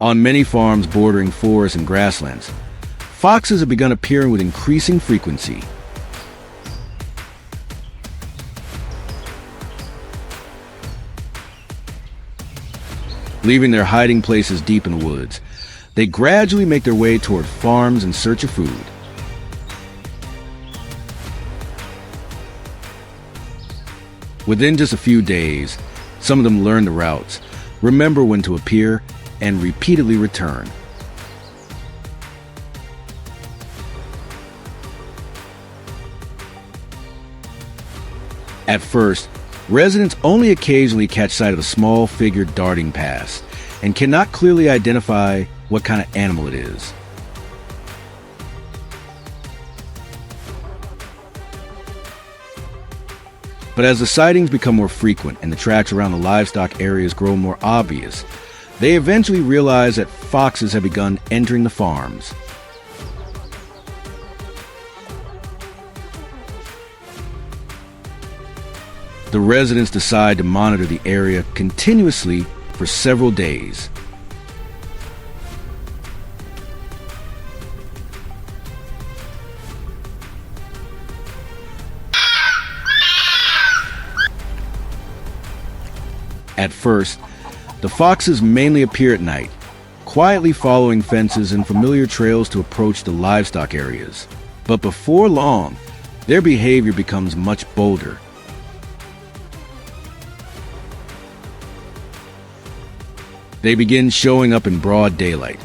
On many farms bordering forests and grasslands, foxes have begun appearing with increasing frequency. Leaving their hiding places deep in the woods, they gradually make their way toward farms in search of food. Within just a few days, some of them learn the routes, remember when to appear, and repeatedly return. At first, residents only occasionally catch sight of a small figure darting past and cannot clearly identify what kind of animal it is. But as the sightings become more frequent and the tracks around the livestock areas grow more obvious, they eventually realize that foxes have begun entering the farms. The residents decide to monitor the area continuously for several days. At first, the foxes mainly appear at night, quietly following fences and familiar trails to approach the livestock areas. But before long, their behavior becomes much bolder. They begin showing up in broad daylight,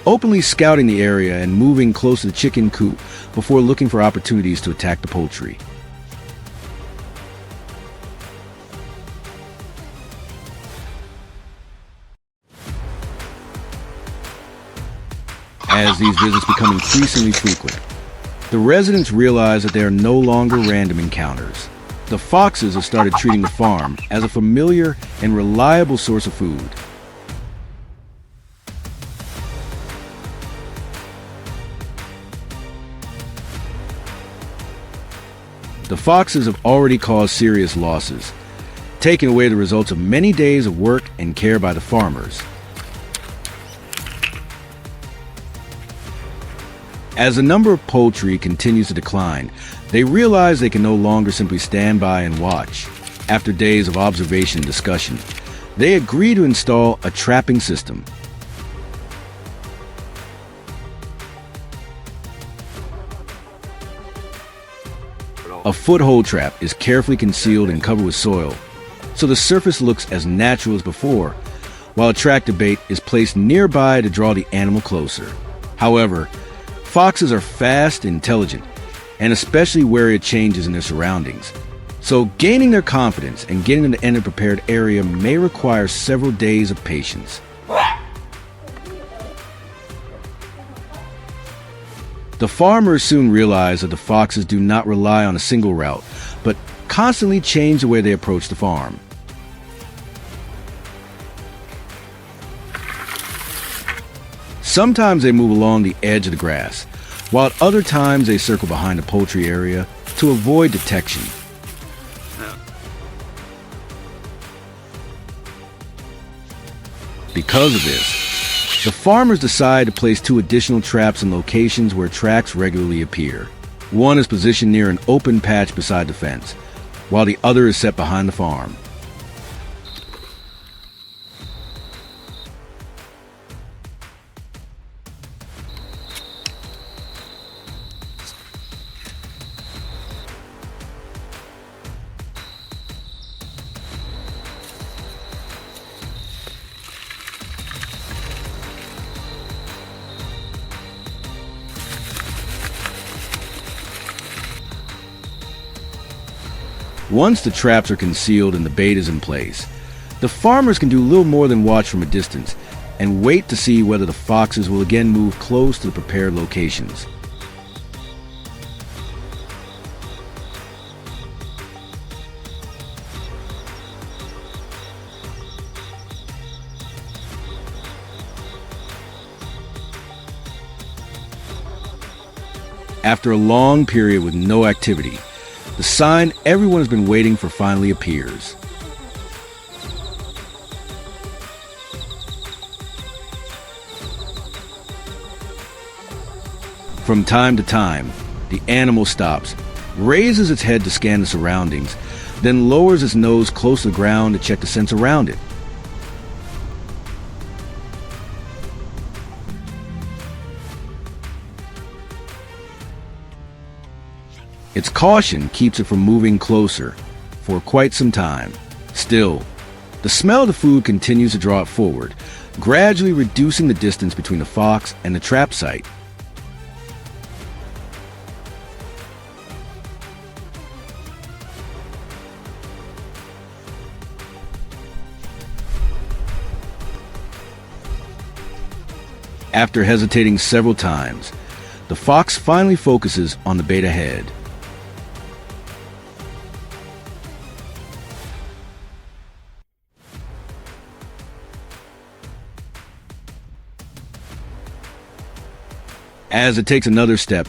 openly scouting the area and moving close to the chicken coop before looking for opportunities to attack the poultry. As these visits become increasingly frequent, the residents realize that they are no longer random encounters. The foxes have started treating the farm as a familiar and reliable source of food. The foxes have already caused serious losses, taking away the results of many days of work and care by the farmers. As the number of poultry continues to decline, they realize they can no longer simply stand by and watch. After days of observation and discussion, they agree to install a trapping system. A foothold trap is carefully concealed and covered with soil, so the surface looks as natural as before, while a tractor bait is placed nearby to draw the animal closer. However, foxes are fast and intelligent, and especially wary of changes in their surroundings. So gaining their confidence and getting them to enter a prepared area may require several days of patience. The farmers soon realize that the foxes do not rely on a single route, but constantly change the way they approach the farm. Sometimes they move along the edge of the grass, while at other times they circle behind the poultry area to avoid detection. Because of this, the farmers decide to place 2 additional traps in locations where tracks regularly appear. One is positioned near an open patch beside the fence, while the other is set behind the farm. Once the traps are concealed and the bait is in place, the farmers can do little more than watch from a distance and wait to see whether the foxes will again move close to the prepared locations. After a long period with no activity, the sign everyone has been waiting for finally appears. From time to time, the animal stops, raises its head to scan the surroundings, then lowers its nose close to the ground to check the scents around it. Its caution keeps it from moving closer for quite some time. Still, the smell of the food continues to draw it forward, gradually reducing the distance between the fox and the trap site. After hesitating several times, the fox finally focuses on the bait ahead. As it takes another step,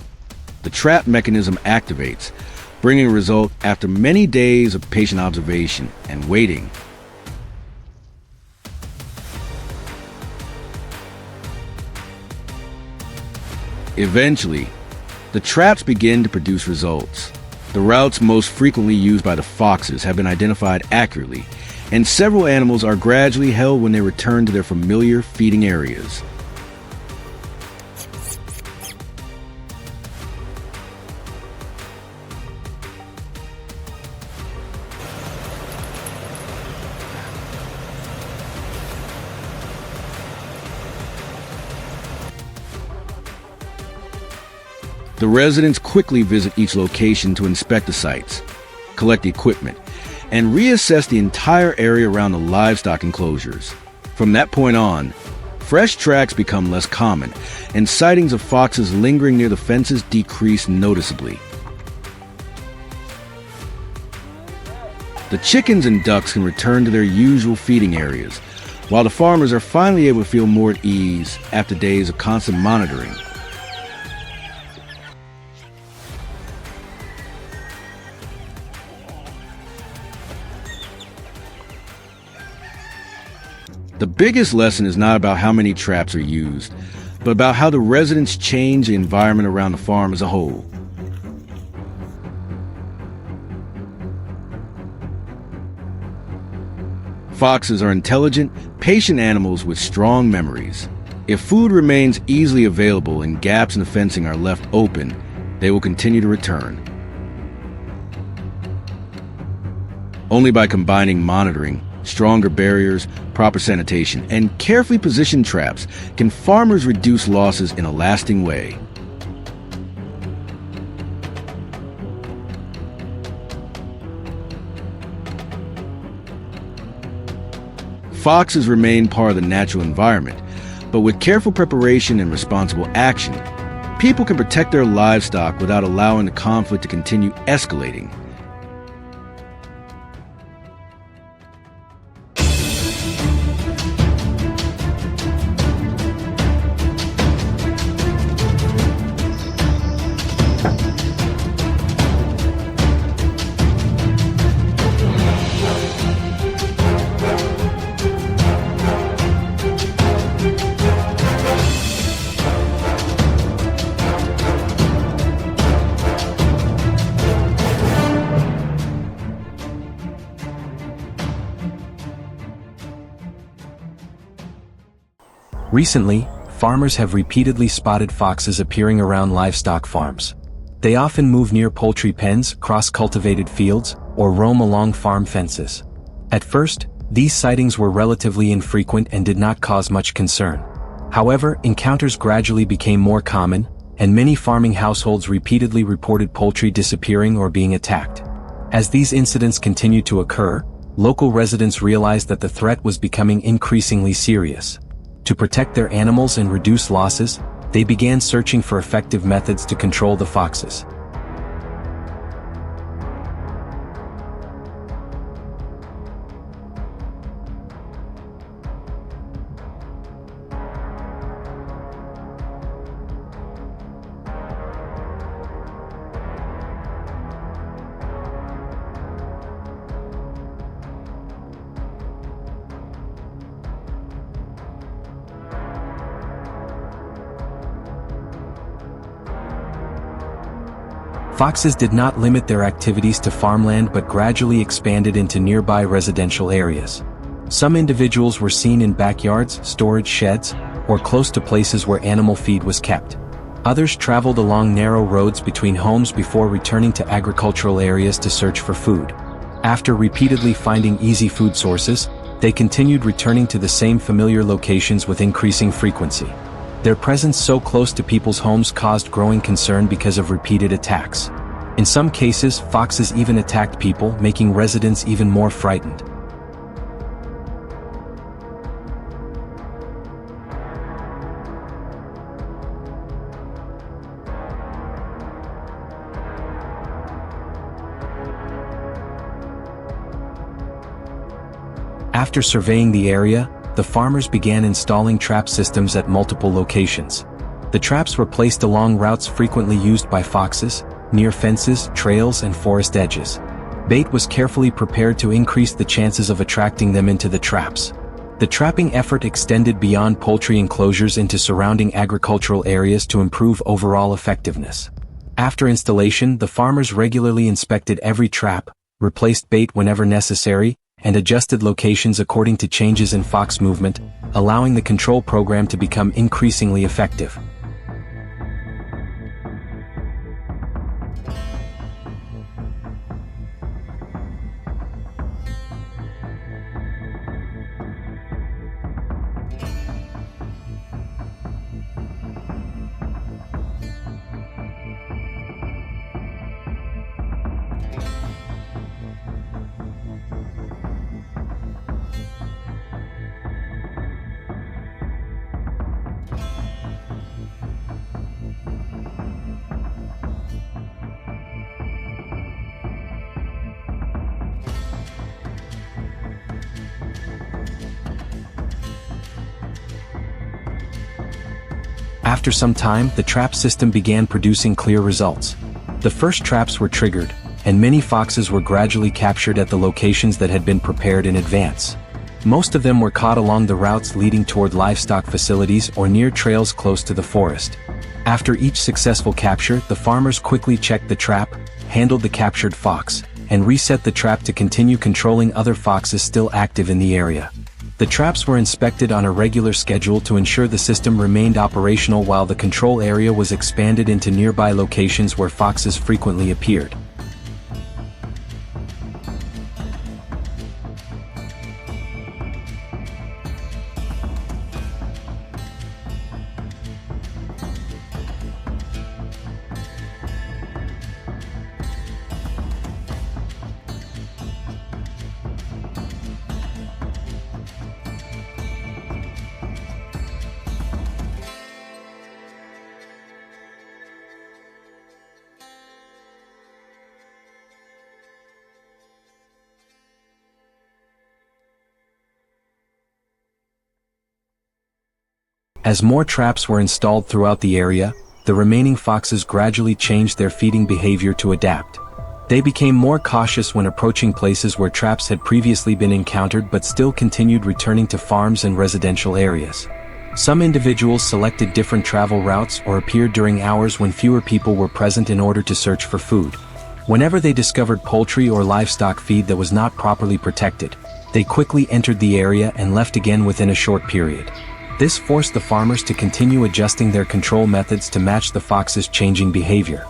the trap mechanism activates, bringing a result after many days of patient observation and waiting. Eventually, the traps begin to produce results. The routes most frequently used by the foxes have been identified accurately, and several animals are gradually held when they return to their familiar feeding areas. The residents quickly visit each location to inspect the sites, collect equipment, and reassess the entire area around the livestock enclosures. From that point on, fresh tracks become less common, and sightings of foxes lingering near the fences decrease noticeably. The chickens and ducks can return to their usual feeding areas, while the farmers are finally able to feel more at ease after days of constant monitoring. The biggest lesson is not about how many traps are used, but about how the residents change the environment around the farm as a whole. Foxes are intelligent, patient animals with strong memories. If food remains easily available and gaps in the fencing are left open, they will continue to return. Only by combining monitoring, stronger barriers, proper sanitation, and carefully positioned traps can farmers reduce losses in a lasting way. Foxes remain part of the natural environment, but with careful preparation and responsible action, people can protect their livestock without allowing the conflict to continue escalating. Recently, farmers have repeatedly spotted foxes appearing around livestock farms. They often move near poultry pens, cross cultivated fields, or roam along farm fences. At first, these sightings were relatively infrequent and did not cause much concern. However, encounters gradually became more common, and many farming households repeatedly reported poultry disappearing or being attacked. As these incidents continued to occur, local residents realized that the threat was becoming increasingly serious. To protect their animals and reduce losses, they began searching for effective methods to control the foxes. Foxes did not limit their activities to farmland but gradually expanded into nearby residential areas. Some individuals were seen in backyards, storage sheds, or close to places where animal feed was kept. Others traveled along narrow roads between homes before returning to agricultural areas to search for food. After repeatedly finding easy food sources, they continued returning to the same familiar locations with increasing frequency. Their presence so close to people's homes caused growing concern because of repeated attacks. In some cases, foxes even attacked people, making residents even more frightened. After surveying the area, the farmers began installing trap systems at multiple locations. The traps were placed along routes frequently used by foxes, near fences, trails, and forest edges. Bait was carefully prepared to increase the chances of attracting them into the traps. The trapping effort extended beyond poultry enclosures into surrounding agricultural areas to improve overall effectiveness. After installation, the farmers regularly inspected every trap, replaced bait whenever necessary, and adjusted locations according to changes in fox movement, allowing the control program to become increasingly effective. After some time, the trap system began producing clear results. The first traps were triggered, and many foxes were gradually captured at the locations that had been prepared in advance. Most of them were caught along the routes leading toward livestock facilities or near trails close to the forest. After each successful capture, the farmers quickly checked the trap, handled the captured fox, and reset the trap to continue controlling other foxes still active in the area. The traps were inspected on a regular schedule to ensure the system remained operational while the control area was expanded into nearby locations where foxes frequently appeared. As more traps were installed throughout the area, the remaining foxes gradually changed their feeding behavior to adapt. They became more cautious when approaching places where traps had previously been encountered but still continued returning to farms and residential areas. Some individuals selected different travel routes or appeared during hours when fewer people were present in order to search for food. Whenever they discovered poultry or livestock feed that was not properly protected, they quickly entered the area and left again within a short period. This forced the farmers to continue adjusting their control methods to match the fox's changing behavior.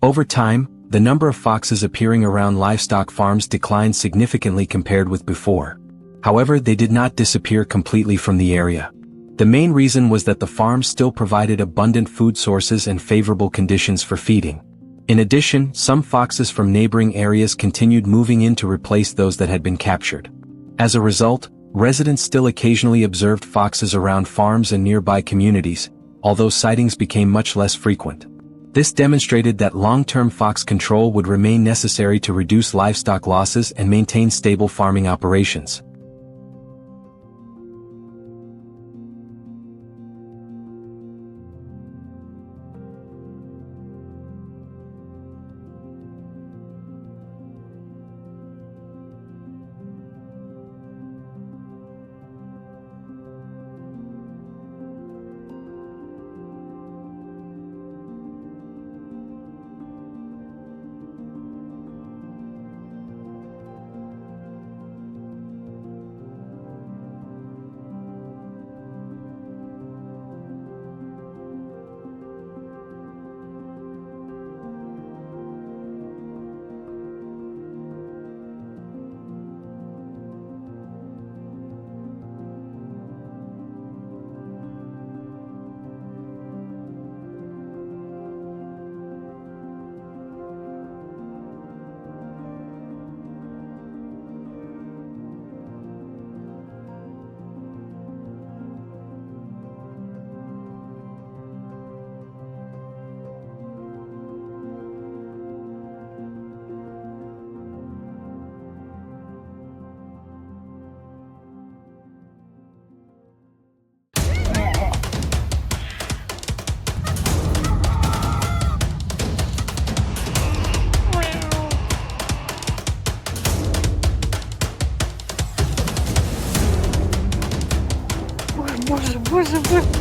Over time, the number of foxes appearing around livestock farms declined significantly compared with before. However, they did not disappear completely from the area. The main reason was that the farms still provided abundant food sources and favorable conditions for feeding. In addition, some foxes from neighboring areas continued moving in to replace those that had been captured. As a result, Residents still occasionally observed foxes around farms and nearby communities, although sightings became much less frequent. This demonstrated that long-term fox control would remain necessary to reduce livestock losses and maintain stable farming operations. Боже, боже, боже.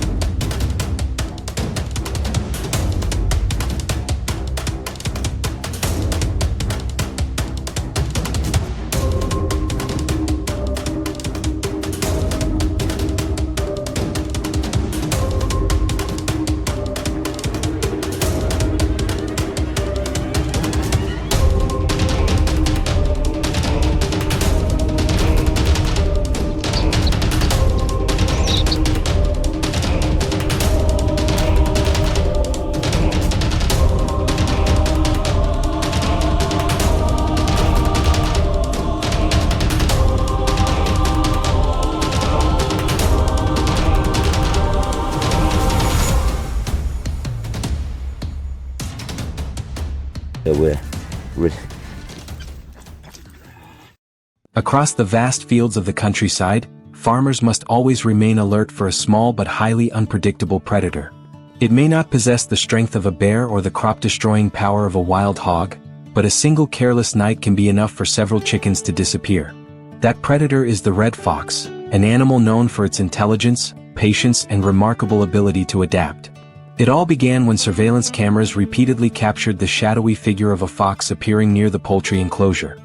Across the vast fields of the countryside, farmers must always remain alert for a small but highly unpredictable predator. It may not possess the strength of a bear or the crop-destroying power of a wild hog, but a single careless night can be enough for several chickens to disappear. That predator is the red fox, an animal known for its intelligence, patience, and remarkable ability to adapt. It all began when surveillance cameras repeatedly captured the shadowy figure of a fox appearing near the poultry enclosure.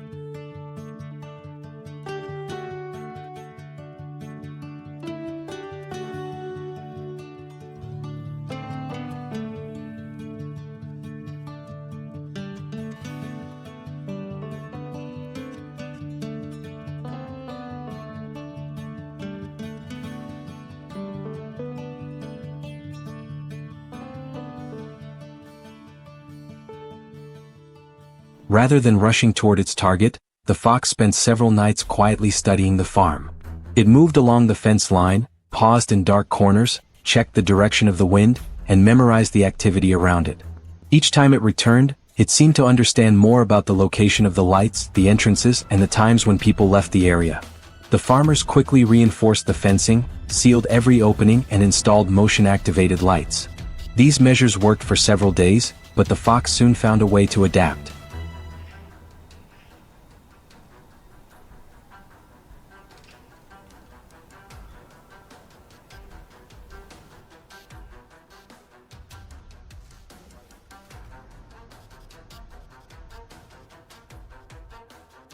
Rather than rushing toward its target, the fox spent several nights quietly studying the farm. It moved along the fence line, paused in dark corners, checked the direction of the wind, and memorized the activity around it. Each time it returned, it seemed to understand more about the location of the lights, the entrances, and the times when people left the area. The farmers quickly reinforced the fencing, sealed every opening, and installed motion-activated lights. These measures worked for several days, but the fox soon found a way to adapt.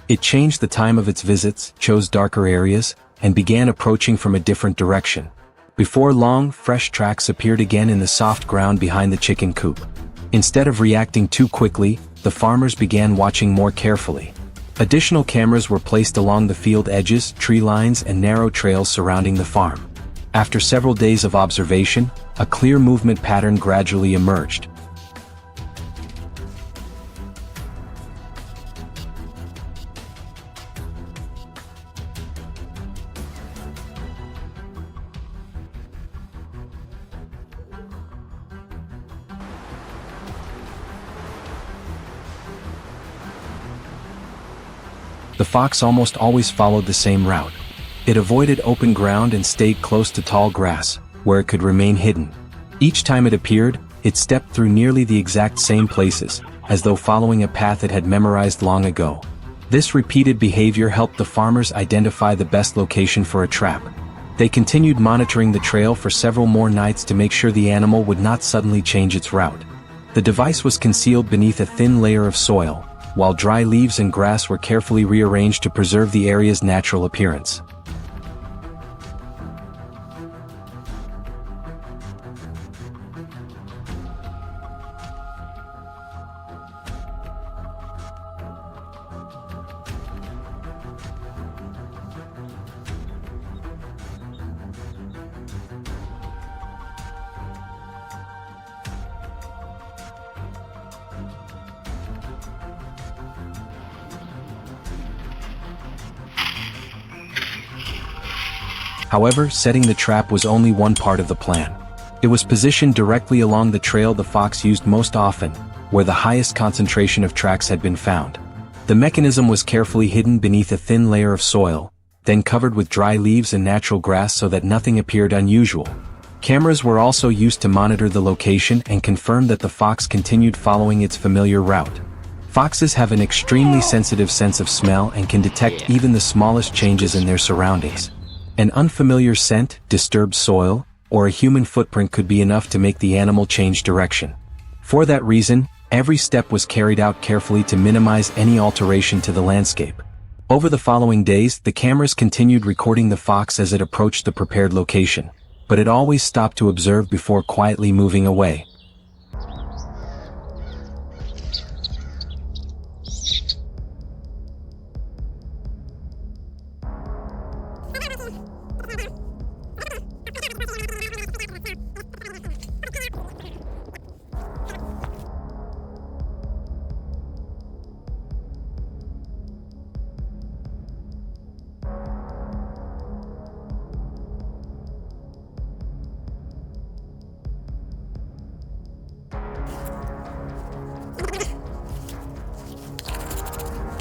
It changed the time of its visits, chose darker areas, and began approaching from a different direction. Before long, fresh tracks appeared again in the soft ground behind the chicken coop. Instead of reacting too quickly, the farmers began watching more carefully. Additional cameras were placed along the field edges, tree lines, and narrow trails surrounding the farm. After several days of observation, a clear movement pattern gradually emerged. The fox almost always followed the same route. It avoided open ground and stayed close to tall grass, where it could remain hidden. Each time it appeared, it stepped through nearly the exact same places, as though following a path it had memorized long ago. This repeated behavior helped the farmers identify the best location for a trap. They continued monitoring the trail for several more nights to make sure the animal would not suddenly change its route. The device was concealed beneath a thin layer of soil, while dry leaves and grass were carefully rearranged to preserve the area's natural appearance. However, setting the trap was only one part of the plan. It was positioned directly along the trail the fox used most often, where the highest concentration of tracks had been found. The mechanism was carefully hidden beneath a thin layer of soil, then covered with dry leaves and natural grass so that nothing appeared unusual. Cameras were also used to monitor the location and confirm that the fox continued following its familiar route. Foxes have an extremely sensitive sense of smell and can detect even the smallest changes in their surroundings. An unfamiliar scent, disturbed soil, or a human footprint could be enough to make the animal change direction. For that reason, every step was carried out carefully to minimize any alteration to the landscape. Over the following days, the cameras continued recording the fox as it approached the prepared location, but it always stopped to observe before quietly moving away.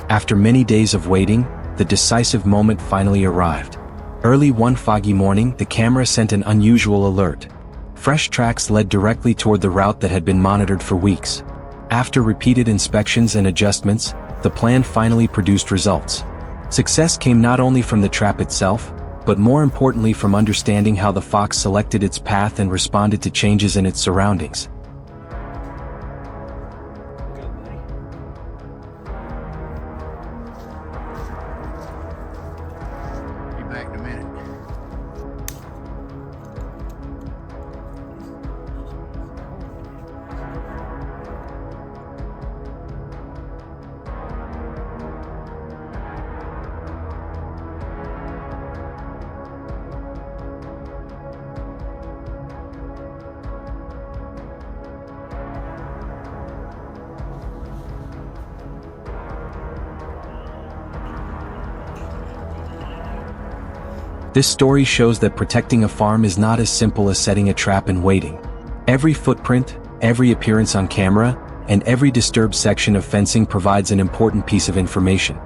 After many days of waiting, the decisive moment finally arrived. Early one foggy morning, the camera sent an unusual alert. Fresh tracks led directly toward the route that had been monitored for weeks. After repeated inspections and adjustments, the plan finally produced results. Success came not only from the trap itself, but more importantly from understanding how the fox selected its path and responded to changes in its surroundings. Back in a minute. This story shows that protecting a farm is not as simple as setting a trap and waiting. Every footprint, every appearance on camera, and every disturbed section of fencing provides an important piece of information.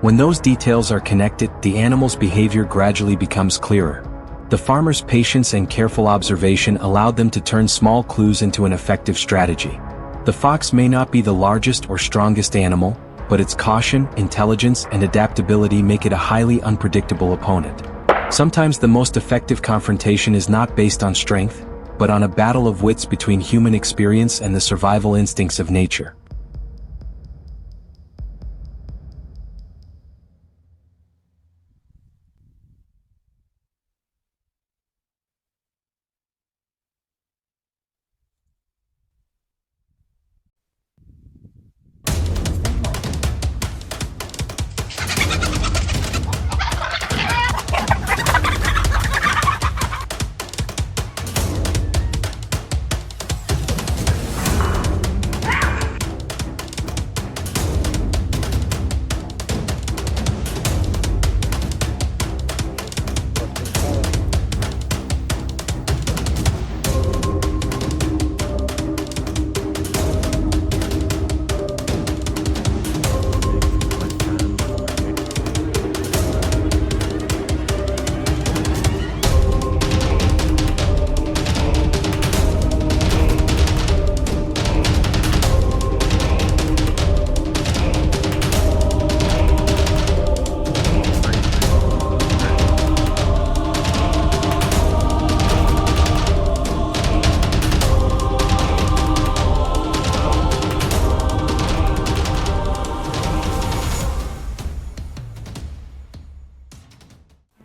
When those details are connected, the animal's behavior gradually becomes clearer. The farmer's patience and careful observation allowed them to turn small clues into an effective strategy. The fox may not be the largest or strongest animal, but its caution, intelligence, and adaptability make it a highly unpredictable opponent. Sometimes the most effective confrontation is not based on strength, but on a battle of wits between human experience and the survival instincts of nature.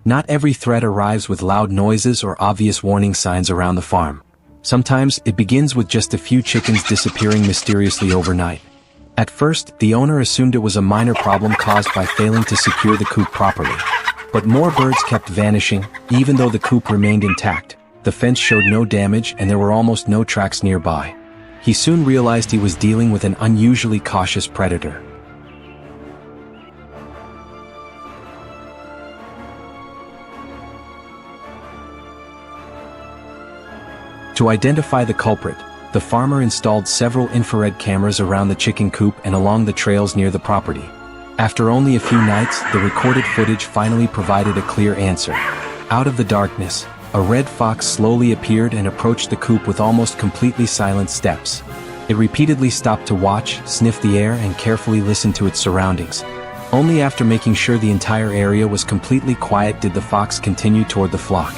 Not every threat arrives with loud noises or obvious warning signs around the farm. Sometimes it begins with just a few chickens disappearing mysteriously overnight. At first, the owner assumed it was a minor problem caused by failing to secure the coop properly. But more birds kept vanishing, even though the coop remained intact. The fence showed no damage and there were almost no tracks nearby. He soon realized he was dealing with an unusually cautious predator. To identify the culprit, the farmer installed several infrared cameras around the chicken coop and along the trails near the property. After only a few nights, the recorded footage finally provided a clear answer. Out of the darkness, a red fox slowly appeared and approached the coop with almost completely silent steps. It repeatedly stopped to watch, sniff the air, and carefully listen to its surroundings. Only after making sure the entire area was completely quiet did the fox continue toward the flock.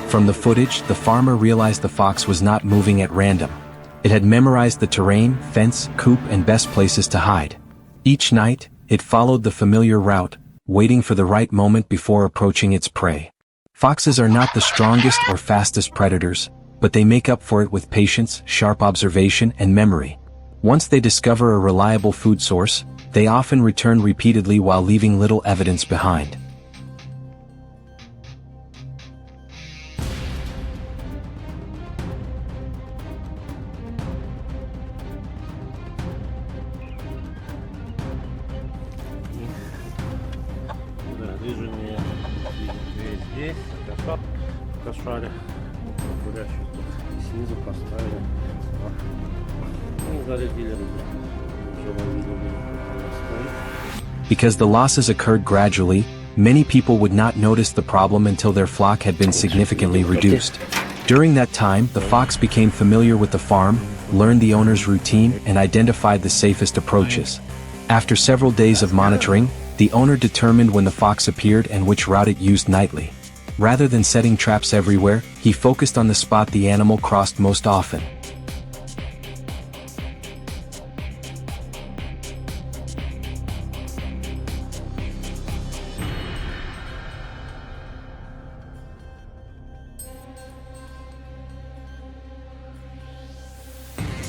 From the footage, the farmer realized the fox was not moving at random. It had memorized the terrain, fence, coop, and best places to hide. Each night, it followed the familiar route, waiting for the right moment before approaching its prey. Foxes are not the strongest or fastest predators, but they make up for it with patience, sharp observation, and memory. Once they discover a reliable food source, they often return repeatedly while leaving little evidence behind. Движение здесь, кошаря, гулящий тут, снизу поставили, и зарядили рыбу. Because the losses occurred gradually, many people would not notice the problem until their flock had been significantly reduced. During that time, the fox became familiar with the farm, learned the owner's routine, and identified the safest approaches. After several days of monitoring, the owner determined when the fox appeared and which route it used nightly. Rather than setting traps everywhere, he focused on the spot the animal crossed most often.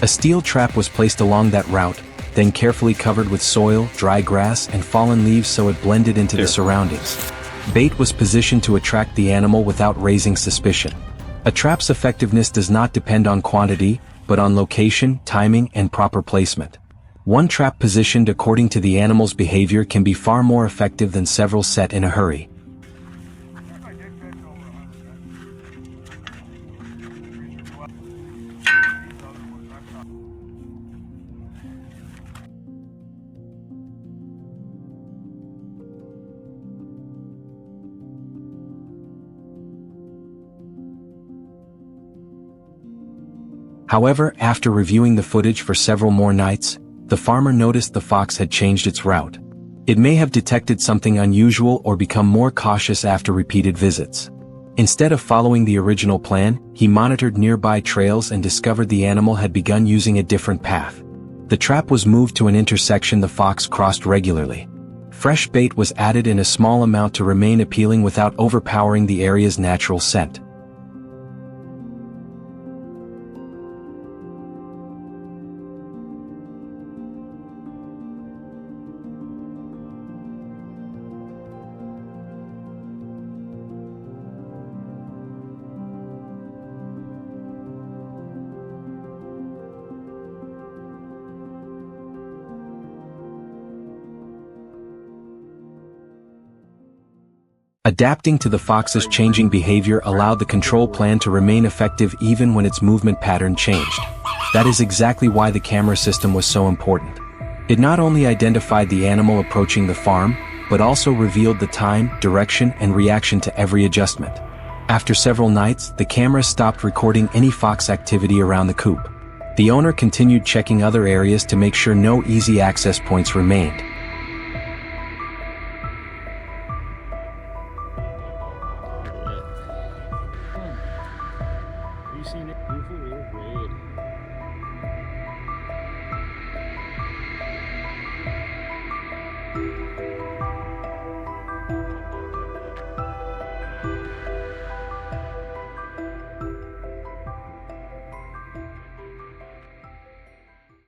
A steel trap was placed along that route, then carefully covered with soil, dry grass, and fallen leaves so it blended into the surroundings. Bait was positioned to attract the animal without raising suspicion. A trap's effectiveness does not depend on quantity, but on location, timing, and proper placement. One trap positioned according to the animal's behavior can be far more effective than several set in a hurry. However, after reviewing the footage for several more nights, the farmer noticed the fox had changed its route. It may have detected something unusual or become more cautious after repeated visits. Instead of following the original plan, he monitored nearby trails and discovered the animal had begun using a different path. The trap was moved to an intersection the fox crossed regularly. Fresh bait was added in a small amount to remain appealing without overpowering the area's natural scent. Adapting to the fox's changing behavior allowed the control plan to remain effective even when its movement pattern changed. That is exactly why the camera system was so important. It not only identified the animal approaching the farm, but also revealed the time, direction, and reaction to every adjustment. After several nights, the camera stopped recording any fox activity around the coop. The owner continued checking other areas to make sure no easy access points remained. Have you seen it? Beautiful little red.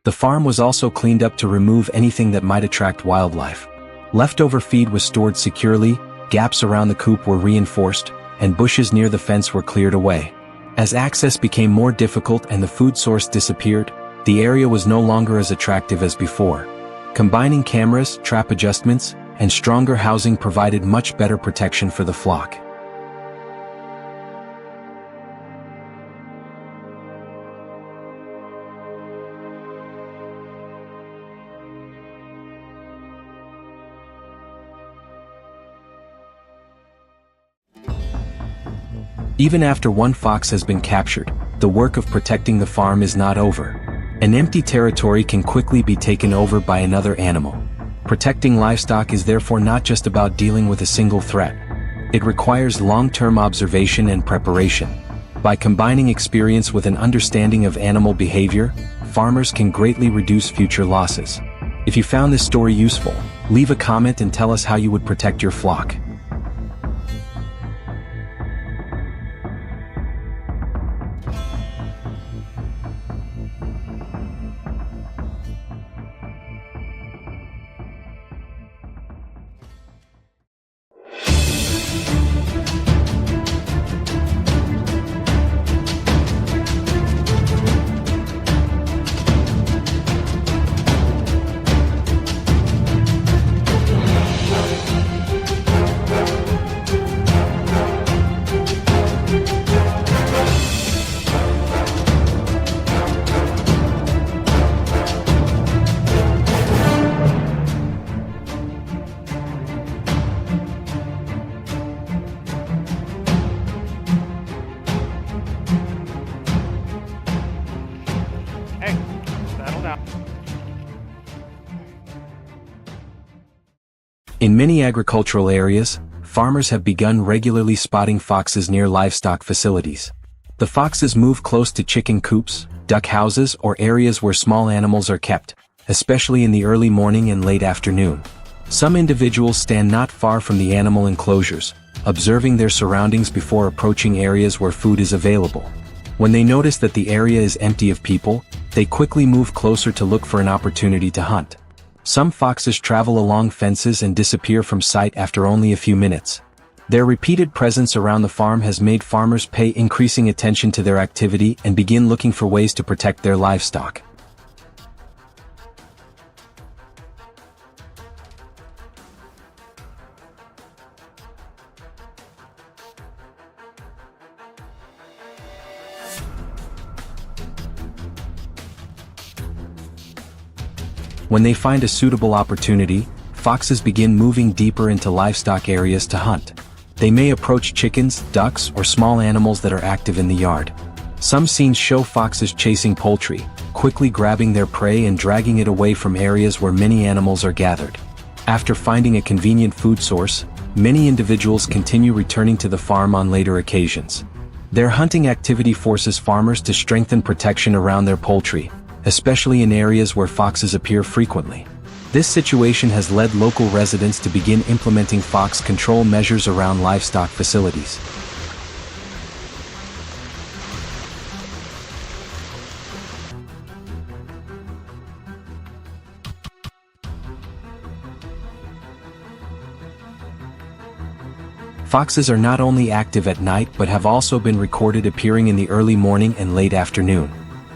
The farm was also cleaned up to remove anything that might attract wildlife. Leftover feed was stored securely, gaps around the coop were reinforced, and bushes near the fence were cleared away. As access became more difficult and the food source disappeared, the area was no longer as attractive as before. Combining cameras, trap adjustments, and stronger housing provided much better protection for the flock. Even after one fox has been captured, the work of protecting the farm is not over. An empty territory can quickly be taken over by another animal. Protecting livestock is therefore not just about dealing with a single threat. It requires long-term observation and preparation. By combining experience with an understanding of animal behavior, farmers can greatly reduce future losses. If you found this story useful, leave a comment and tell us how you would protect your flock. Hey, settle down. In many agricultural areas, farmers have begun regularly spotting foxes near livestock facilities. The foxes move close to chicken coops, duck houses, or areas where small animals are kept, especially in the early morning and late afternoon. Some individuals stand not far from the animal enclosures, observing their surroundings before approaching areas where food is available. When they notice that the area is empty of people, they quickly move closer to look for an opportunity to hunt. Some foxes travel along fences and disappear from sight after only a few minutes. Their repeated presence around the farm has made farmers pay increasing attention to their activity and begin looking for ways to protect their livestock. When they find a suitable opportunity, foxes begin moving deeper into livestock areas to hunt. They may approach chickens, ducks, or small animals that are active in the yard. Some scenes show foxes chasing poultry, quickly grabbing their prey and dragging it away from areas where many animals are gathered. After finding a convenient food source, many individuals continue returning to the farm on later occasions. Their hunting activity forces farmers to strengthen protection around their poultry, especially in areas where foxes appear frequently. This situation has led local residents to begin implementing fox control measures around livestock facilities. Foxes are not only active at night but have also been recorded appearing in the early morning and late afternoon.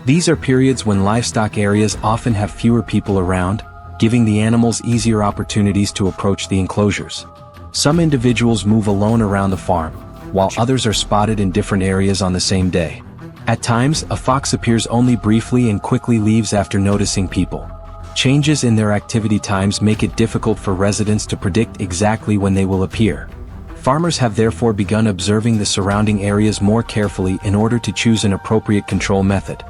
These are periods when livestock areas often have fewer people around, giving the animals easier opportunities to approach the enclosures. Some individuals move alone around the farm, while others are spotted in different areas on the same day. At times, a fox appears only briefly and quickly leaves after noticing people. Changes in their activity times make it difficult for residents to predict exactly when they will appear. Farmers have therefore begun observing the surrounding areas more carefully in order to choose an appropriate control method.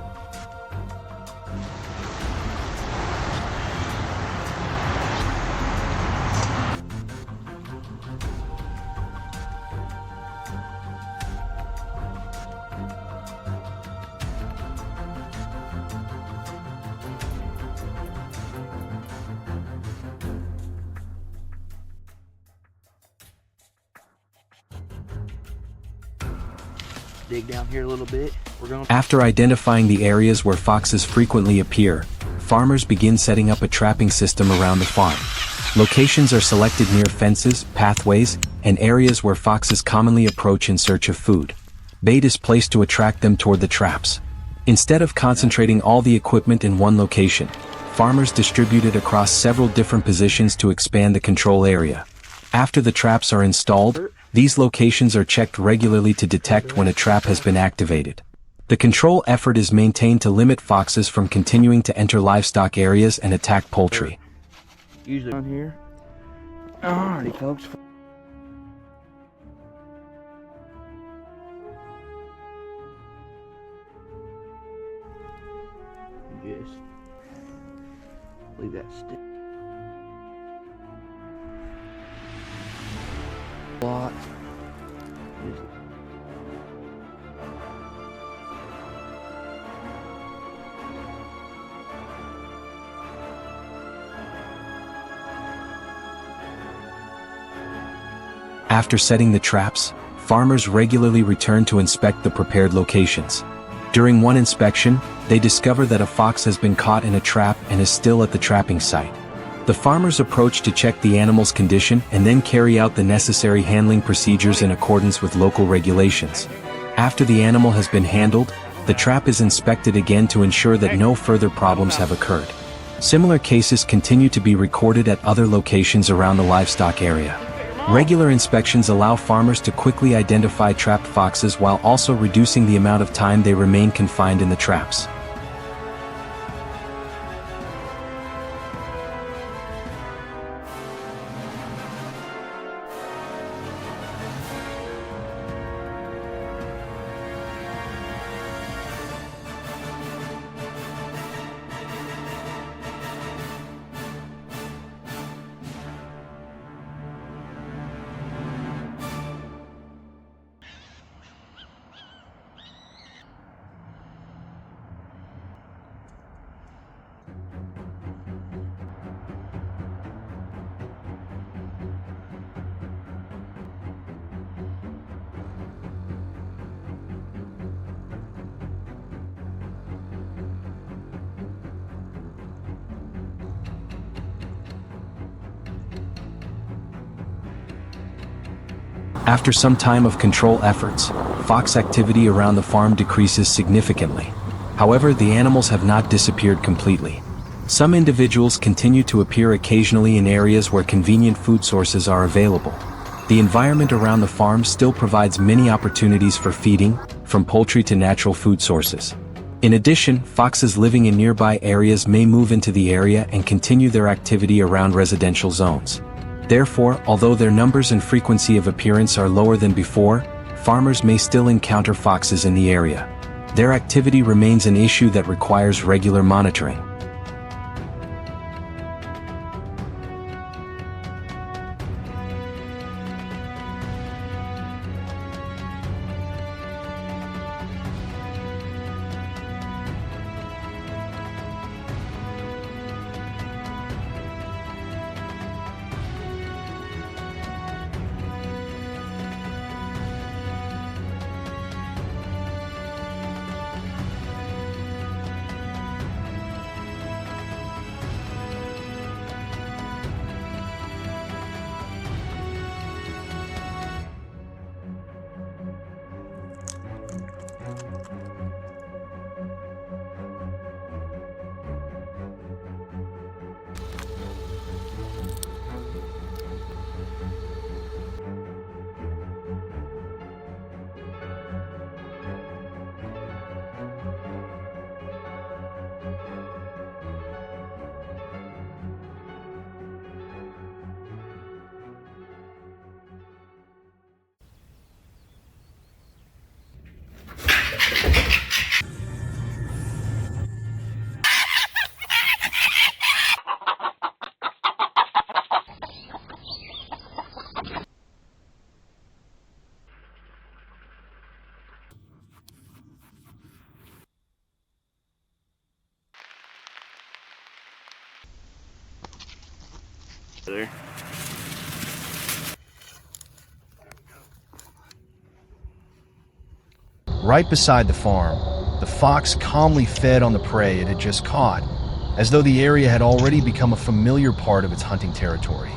Dig down here a little bit. After identifying the areas where foxes frequently appear, farmers begin setting up a trapping system around the farm. Locations are selected near fences, pathways, and areas where foxes commonly approach in search of food. Bait is placed to attract them toward the traps. Instead of concentrating all the equipment in one location, farmers distribute it across several different positions to expand the control area. After the traps are installed, these locations are checked regularly to detect when a trap has been activated. The control effort is maintained to limit foxes from continuing to enter livestock areas and attack poultry. Usually on here. Alrighty, folks. Just leave that stick. Lot. After setting the traps, farmers regularly return to inspect the prepared locations. During one inspection, they discover that a fox has been caught in a trap and is still at the trapping site. The farmers approach to check the animal's condition and then carry out the necessary handling procedures in accordance with local regulations. After the animal has been handled, the trap is inspected again to ensure that no further problems have occurred. Similar cases continue to be recorded at other locations around the livestock area. Regular inspections allow farmers to quickly identify trapped foxes while also reducing the amount of time they remain confined in the traps. After some time of control efforts, fox activity around the farm decreases significantly. However, the animals have not disappeared completely. Some individuals continue to appear occasionally in areas where convenient food sources are available. The environment around the farm still provides many opportunities for feeding, from poultry to natural food sources. In addition, foxes living in nearby areas may move into the area and continue their activity around residential zones. Therefore, although their numbers and frequency of appearance are lower than before, farmers may still encounter foxes in the area. Their activity remains an issue that requires regular monitoring. there. Right beside the farm, the fox calmly fed on the prey it had just caught, as though the area had already become a familiar part of its hunting territory.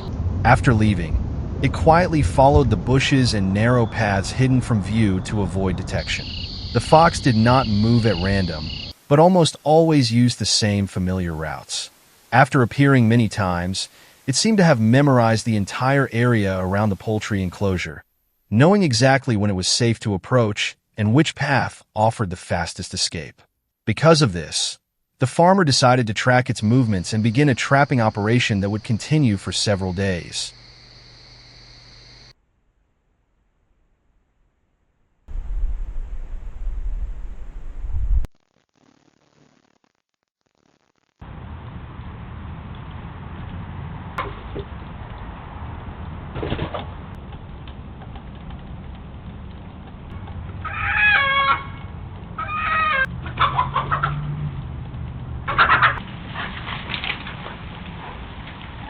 After leaving, it quietly followed the bushes and narrow paths hidden from view to avoid detection. The fox did not move at random, but almost always used the same familiar routes. After appearing many times, it seemed to have memorized the entire area around the poultry enclosure, knowing exactly when it was safe to approach and which path offered the fastest escape. Because of this, the farmer decided to track its movements and begin a trapping operation that would continue for several days.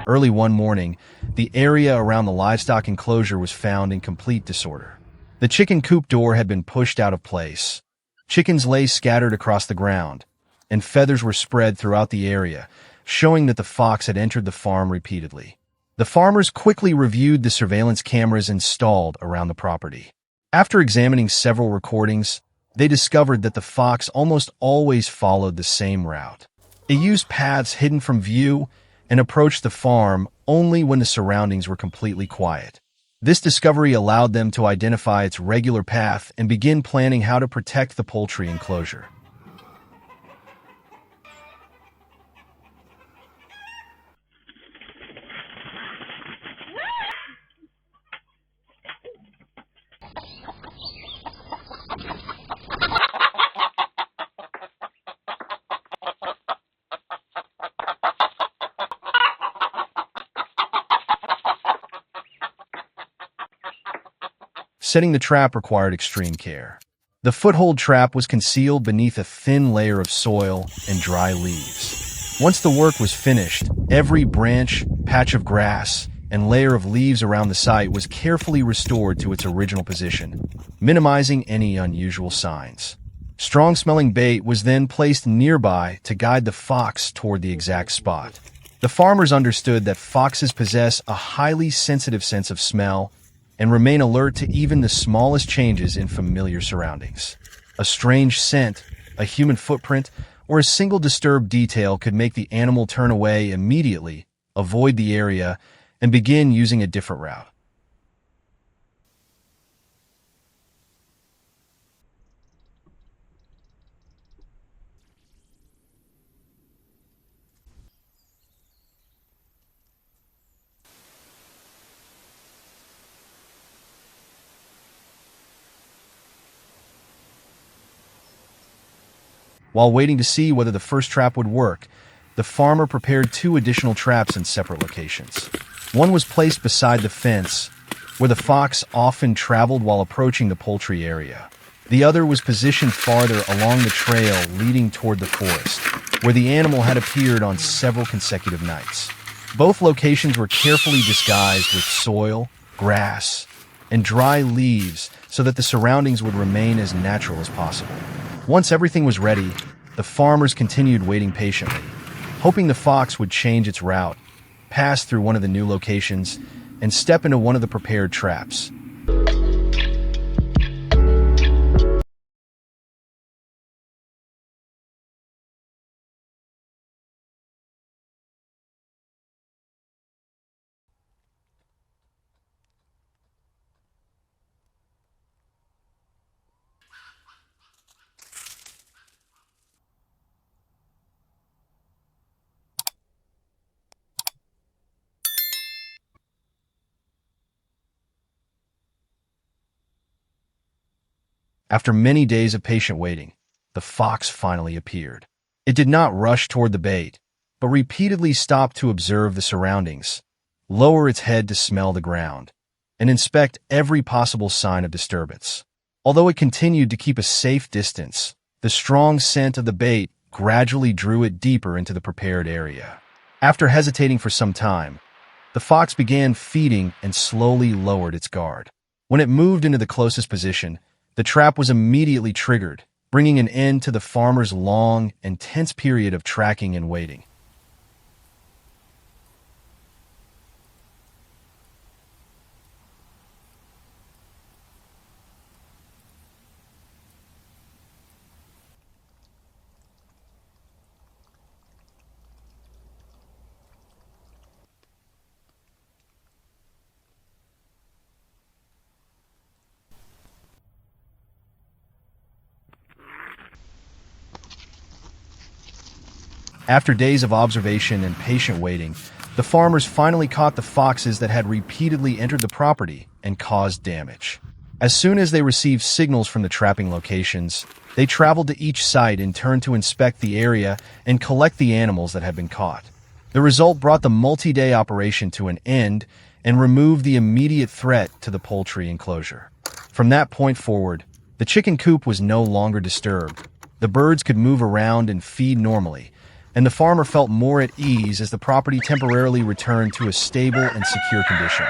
Early one morning, the area around the livestock enclosure was found in complete disorder. The chicken coop door had been pushed out of place. Chickens lay scattered across the ground, and feathers were spread throughout the area, showing that the fox had entered the farm repeatedly. The farmers quickly reviewed the surveillance cameras installed around the property. After examining several recordings, they discovered that the fox almost always followed the same route. It used paths hidden from view and approached the farm only when the surroundings were completely quiet. This discovery allowed them to identify its regular path and begin planning how to protect the poultry enclosure. Setting the trap required extreme care. The foothold trap was concealed beneath a thin layer of soil and dry leaves. Once the work was finished, every branch, patch of grass, and layer of leaves around the site was carefully restored to its original position, minimizing any unusual signs. Strong-smelling bait was then placed nearby to guide the fox toward the exact spot. The farmers understood that foxes possess a highly sensitive sense of smell and remain alert to even the smallest changes in familiar surroundings. A strange scent, a human footprint, or a single disturbed detail could make the animal turn away immediately, avoid the area, and begin using a different route. While waiting to see whether the first trap would work, the farmer prepared 2 additional traps in separate locations. One was placed beside the fence, where the fox often traveled while approaching the poultry area. The other was positioned farther along the trail leading toward the forest, where the animal had appeared on several consecutive nights. Both locations were carefully disguised with soil, grass, and dry leaves so that the surroundings would remain as natural as possible. Once everything was ready, the farmers continued waiting patiently, hoping the fox would change its route, pass through one of the new locations, and step into one of the prepared traps. After many days of patient waiting, the fox finally appeared. It did not rush toward the bait, but repeatedly stopped to observe the surroundings, lower its head to smell the ground, and inspect every possible sign of disturbance. Although it continued to keep a safe distance, the strong scent of the bait gradually drew it deeper into the prepared area. After hesitating for some time, The fox began feeding and slowly lowered its guard. When it moved into the closest position, the trap was immediately triggered, bringing an end to the farmer's long and tense period of tracking and waiting. After days of observation and patient waiting, the farmers finally caught the foxes that had repeatedly entered the property and caused damage. As soon as they received signals from the trapping locations, they traveled to each site in turn to inspect the area and collect the animals that had been caught. The result brought the multi-day operation to an end and removed the immediate threat to the poultry enclosure. From that point forward, the chicken coop was no longer disturbed. The birds could move around and feed normally, and the farmer felt more at ease as the property temporarily returned to a stable and secure condition.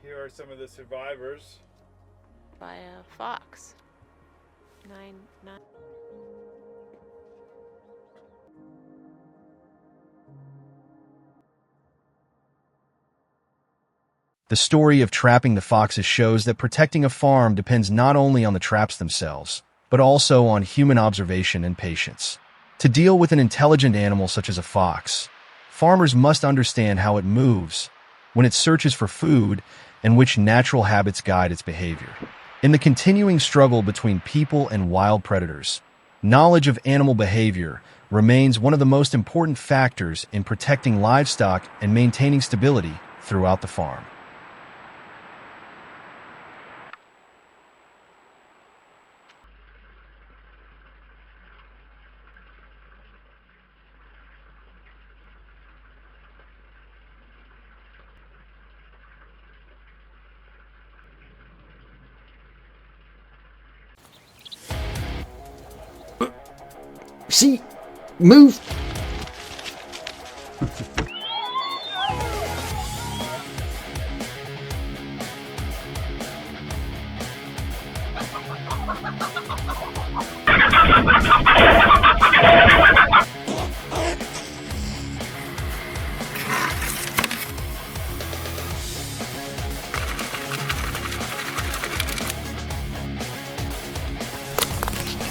Here are some of the survivors. By a fox. Nine. The story of trapping the foxes shows that protecting a farm depends not only on the traps themselves, but also on human observation and patience. To deal with an intelligent animal such as a fox, farmers must understand how it moves, when it searches for food, and which natural habits guide its behavior. In the continuing struggle between people and wild predators, knowledge of animal behavior remains one of the most important factors in protecting livestock and maintaining stability throughout the farm. See? Move!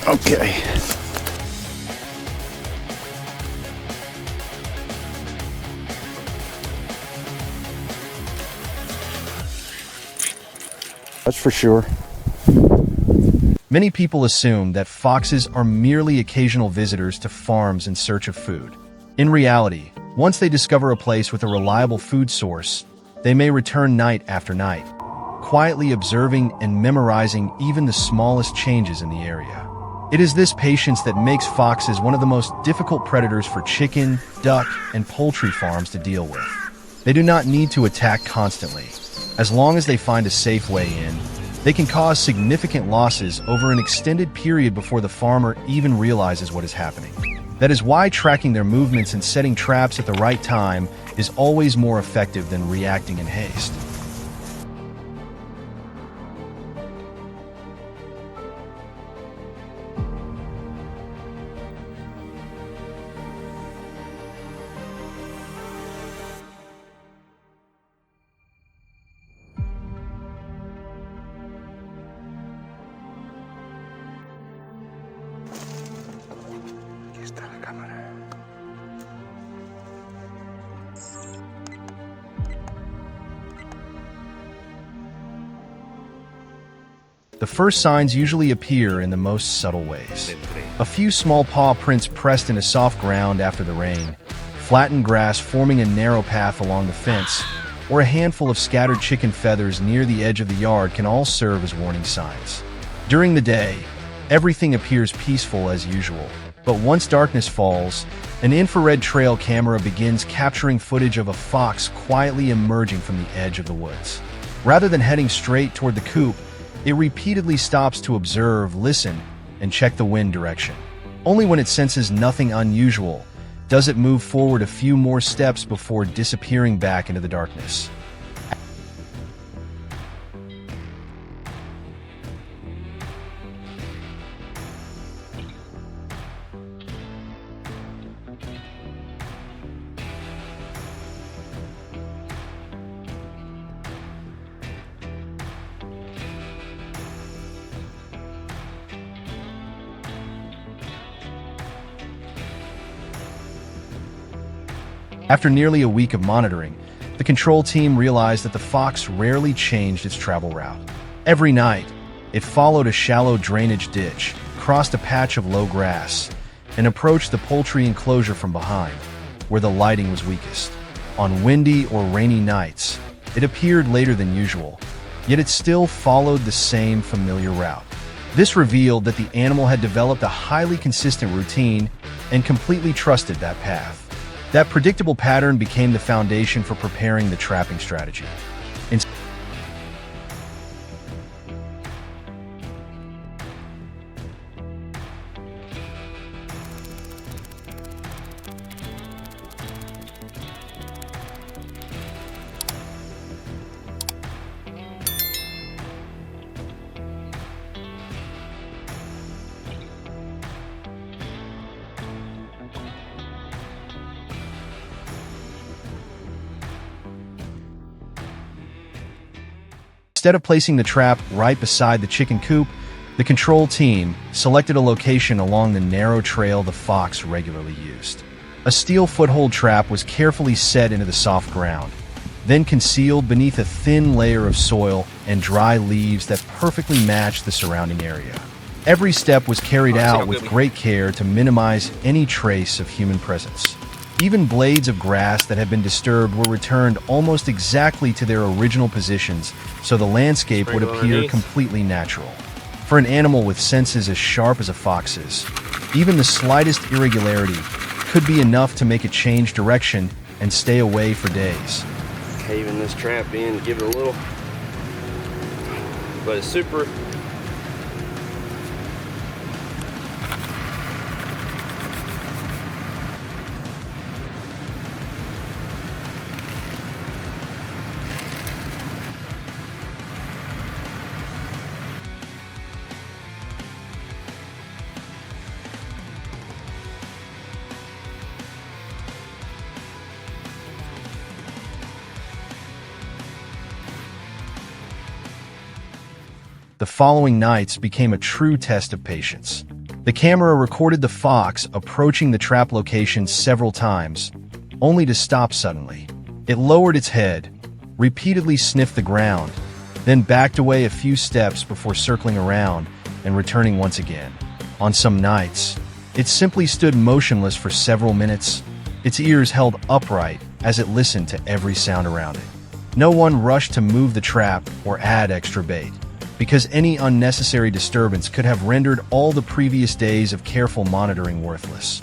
Okay. That's for sure. Many people assume that foxes are merely occasional visitors to farms in search of food. In reality, once they discover a place with a reliable food source, they may return night after night, quietly observing and memorizing even the smallest changes in the area. It is this patience that makes foxes one of the most difficult predators for chicken, duck, and poultry farms to deal with. They do not need to attack constantly. As long as they find a safe way in, they can cause significant losses over an extended period before the farmer even realizes what is happening. That is why tracking their movements and setting traps at the right time is always more effective than reacting in haste. The first signs usually appear in the most subtle ways. A few small paw prints pressed into soft ground after the rain, flattened grass forming a narrow path along the fence, or a handful of scattered chicken feathers near the edge of the yard can all serve as warning signs. During the day, everything appears peaceful as usual, But once darkness falls, an infrared trail camera begins capturing footage of a fox quietly emerging from the edge of the woods. Rather than heading straight toward the coop, it repeatedly stops to observe, listen, and check the wind direction. Only when it senses nothing unusual does it move forward a few more steps before disappearing back into the darkness. After nearly a week of monitoring, the control team realized that the fox rarely changed its travel route. Every night, it followed a shallow drainage ditch, crossed a patch of low grass, and approached the poultry enclosure from behind, where the lighting was weakest. On windy or rainy nights, it appeared later than usual, yet it still followed the same familiar route. This revealed that the animal had developed a highly consistent routine and completely trusted that path. That predictable pattern became the foundation for preparing the trapping strategy. Instead of placing the trap right beside the chicken coop, the control team selected a location along the narrow trail the fox regularly used. A steel foothold trap was carefully set into the soft ground, then concealed beneath a thin layer of soil and dry leaves that perfectly matched the surrounding area. Every step was carried out with great care to minimize any trace of human presence. Even blades of grass that had been disturbed were returned almost exactly to their original positions, so the landscape would appear completely natural. For an animal with senses as sharp as a fox's, even the slightest irregularity could be enough to make it change direction and stay away for days. Caving this trap in, give it a little, but it's super. The following nights became a true test of patience. The camera recorded the fox approaching the trap location several times, only to stop suddenly. It lowered its head, repeatedly sniffed the ground, then backed away a few steps before circling around and returning once again. On some nights, it simply stood motionless for several minutes, its ears held upright as it listened to every sound around it. No one rushed to move the trap or add extra bait, because any unnecessary disturbance could have rendered all the previous days of careful monitoring worthless.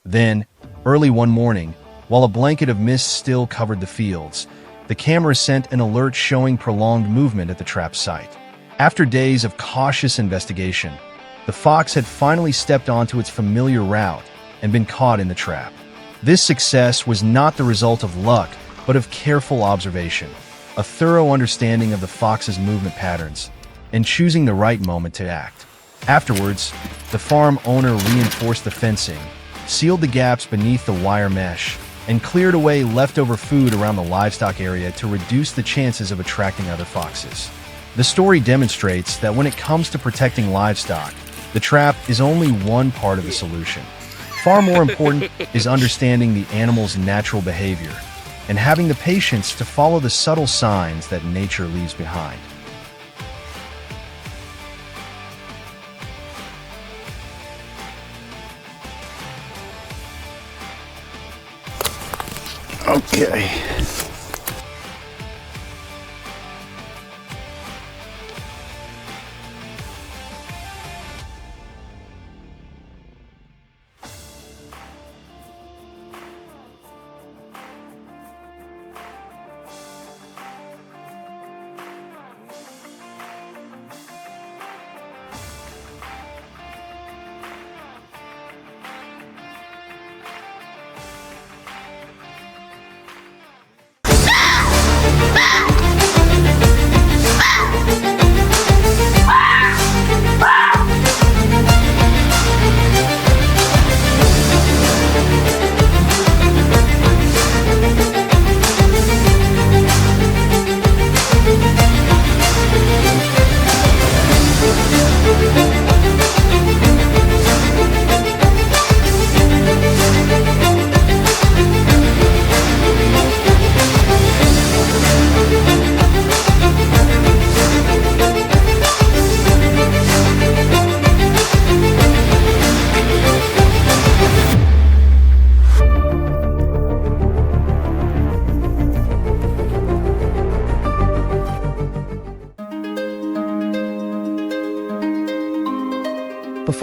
Then, early one morning, while a blanket of mist still covered the fields, the camera sent an alert showing prolonged movement at the trap site. After days of cautious investigation, the fox had finally stepped onto its familiar route and been caught in the trap. This success was not the result of luck, but of careful observation, a thorough understanding of the fox's movement patterns, and choosing the right moment to act. Afterwards, the farm owner reinforced the fencing, sealed the gaps beneath the wire mesh, and cleared away leftover food around the livestock area to reduce the chances of attracting other foxes. The story demonstrates that when it comes to protecting livestock, the trap is only one part of the solution. Far more important is understanding the animal's natural behavior and having the patience to follow the subtle signs that nature leaves behind. Okay.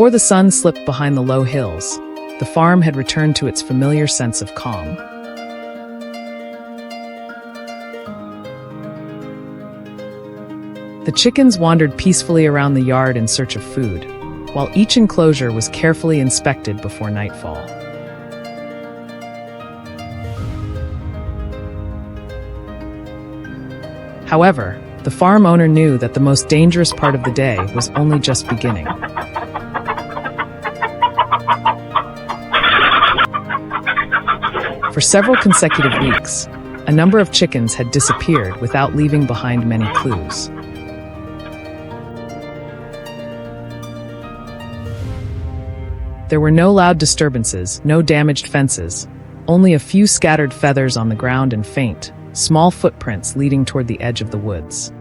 Before the sun slipped behind the low hills, the farm had returned to its familiar sense of calm. The chickens wandered peacefully around the yard in search of food, while each enclosure was carefully inspected before nightfall. However, the farm owner knew that the most dangerous part of the day was only just beginning. For several consecutive weeks, a number of chickens had disappeared without leaving behind many clues. There were no loud disturbances, no damaged fences, only a few scattered feathers on the ground and faint, small footprints leading toward the edge of the woods.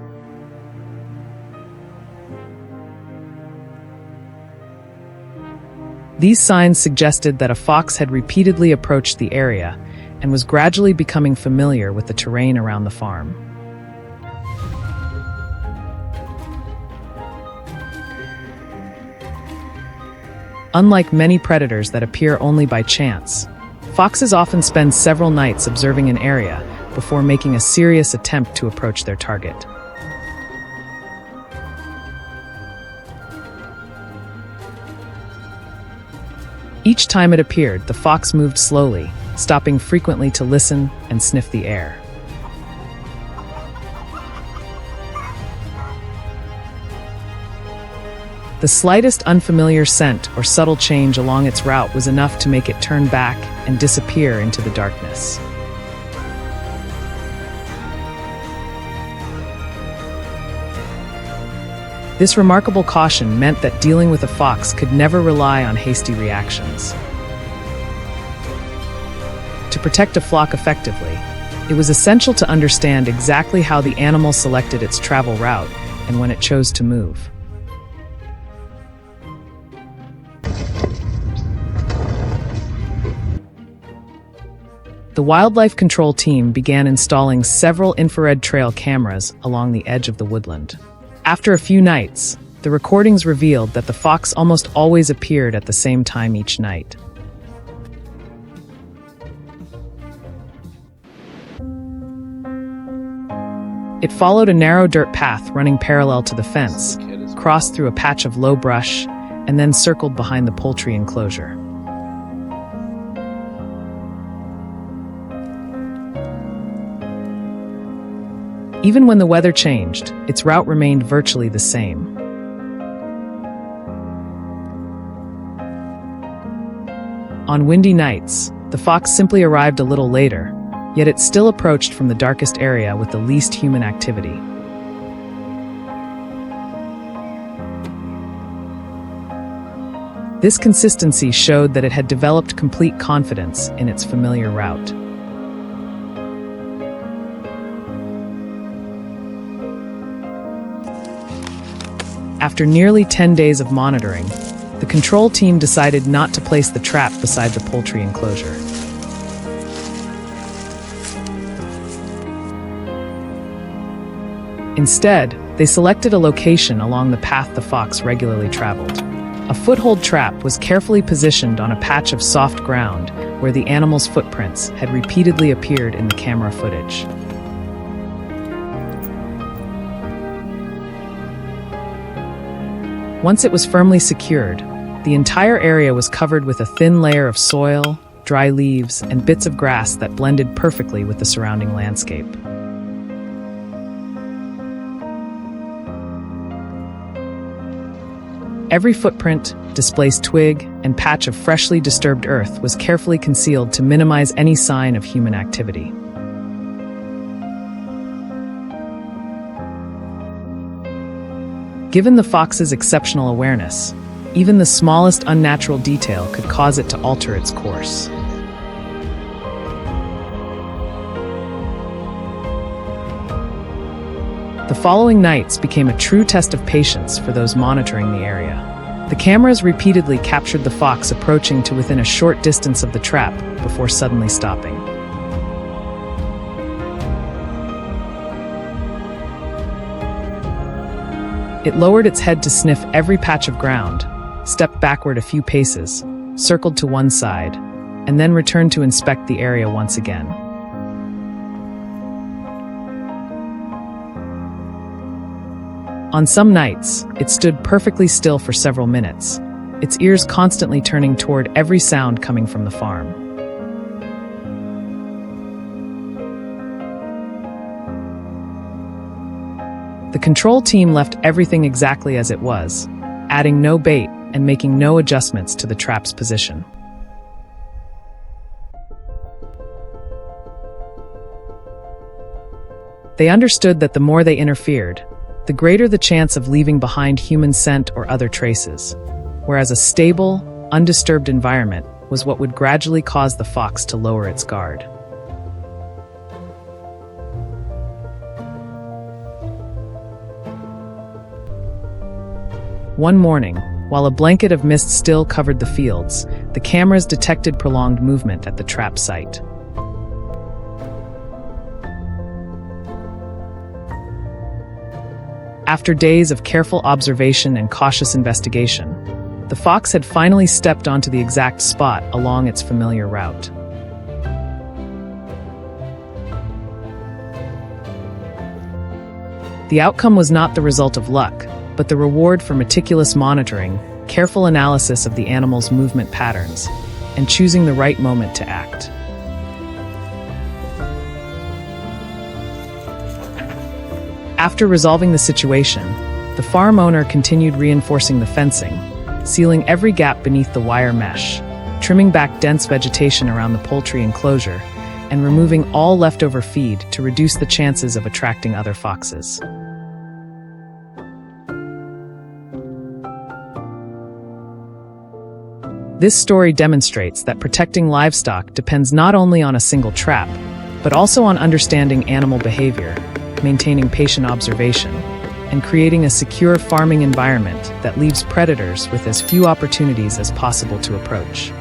These signs suggested that a fox had repeatedly approached the area and was gradually becoming familiar with the terrain around the farm. Unlike many predators that appear only by chance, foxes often spend several nights observing an area before making a serious attempt to approach their target. Each time it appeared, the fox moved slowly, stopping frequently to listen and sniff the air. The slightest unfamiliar scent or subtle change along its route was enough to make it turn back and disappear into the darkness. This remarkable caution meant that dealing with a fox could never rely on hasty reactions. To protect a flock effectively, it was essential to understand exactly how the animal selected its travel route and when it chose to move. The wildlife control team began installing several infrared trail cameras along the edge of the woodland. After a few nights, the recordings revealed that the fox almost always appeared at the same time each night. It followed a narrow dirt path running parallel to the fence, crossed through a patch of low brush, and then circled behind the poultry enclosure. Even when the weather changed, its route remained virtually the same. On windy nights, the fox simply arrived a little later, yet it still approached from the darkest area with the least human activity. This consistency showed that it had developed complete confidence in its familiar route. After nearly 10 days of monitoring, the control team decided not to place the trap beside the poultry enclosure. Instead, they selected a location along the path the fox regularly traveled. A foothold trap was carefully positioned on a patch of soft ground where the animal's footprints had repeatedly appeared in the camera footage. Once it was firmly secured, the entire area was covered with a thin layer of soil, dry leaves, and bits of grass that blended perfectly with the surrounding landscape. Every footprint, displaced twig, and patch of freshly disturbed earth was carefully concealed to minimize any sign of human activity. Given the fox's exceptional awareness, even the smallest unnatural detail could cause it to alter its course. The following nights became a true test of patience for those monitoring the area. The cameras repeatedly captured the fox approaching to within a short distance of the trap before suddenly stopping. It lowered its head to sniff every patch of ground, stepped backward a few paces, circled to one side, and then returned to inspect the area once again. On some nights, it stood perfectly still for several minutes, its ears constantly turning toward every sound coming from the farm. The control team left everything exactly as it was, adding no bait and making no adjustments to the trap's position. They understood that the more they interfered, the greater the chance of leaving behind human scent or other traces, whereas a stable, undisturbed environment was what would gradually cause the fox to lower its guard. One morning, while a blanket of mist still covered the fields, the cameras detected prolonged movement at the trap site. After days of careful observation and cautious investigation, the fox had finally stepped onto the exact spot along its familiar route. The outcome was not the result of luck, but the reward for meticulous monitoring, careful analysis of the animal's movement patterns, and choosing the right moment to act. After resolving the situation, the farm owner continued reinforcing the fencing, sealing every gap beneath the wire mesh, trimming back dense vegetation around the poultry enclosure, and removing all leftover feed to reduce the chances of attracting other foxes. This story demonstrates that protecting livestock depends not only on a single trap, but also on understanding animal behavior, maintaining patient observation, and creating a secure farming environment that leaves predators with as few opportunities as possible to approach.